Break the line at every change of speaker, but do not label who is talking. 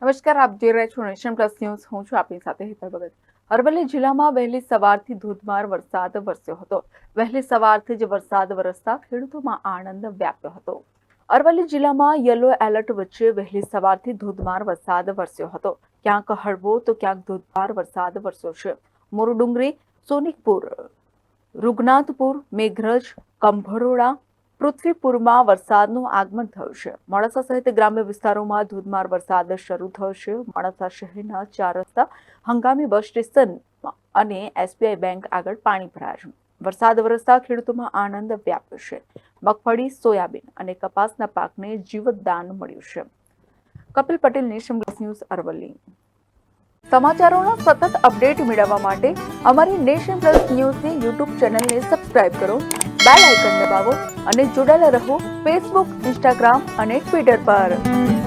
નમસ્કાર, આપ જોઈ રહ્યા છો નેશન પ્લસ ન્યૂઝ. હું છું આપની સાથે હેતલ ભગત. અરવલ્લી જિલ્લામાં વહેલી સવારથી ધોધમાર વરસાદ વરસ્યો હતો. વહેલી સવારથી જ વરસાદ વરસતા ખેડૂતોમાં આનંદ વ્યાપ્યો હતો. અરવલ્લી જિલ્લામાં યલો એલર્ટ વચ્ચે વહેલી સવારથી ધોધમાર વરસાદ વરસ્યો હતો. ક્યાંક હળવો તો ક્યાંક ધોધમાર વરસાદ વરસ્યો છે. મોરડુંગરી, સોનિકપુર, રૂગનાથપુર, મેઘરજ, કંભરોડા, પૃથ્વીપુરમાં વરસાદનું આગમન થયું છે. મોડાસા સહિત ગ્રામ્ય વિસ્તારોમાં ધોધમાર વરસાદ શરૂ થયો છે. મોડાસા શહેરના 4 રસ્તા, હંગામી બસ સ્ટેશન અને એસબીઆઈ બેંક આગળ પાણી ભરાયા છે. વરસાદ વરસતા ખેડૂતોમાં આનંદ વ્યાપ્યો છે. મગફળી, સોયાબીન અને કપાસના પાકને જીવતદાન મળ્યું છે. Kapil Patel, nation plus news, Aravalli. સમાચારોના સતત અપડેટ મેળવવા માટે અમારી નેશન પ્લસ ન્યૂઝની યુટ્યુબ ચેનલને સબસ્ક્રાઇબ કરો, બેલ આઇકન દબાવો અને જોડાયેલા રહો ફેસબુક, ઇન્સ્ટાગ્રામ અને ટ્વિટર પર.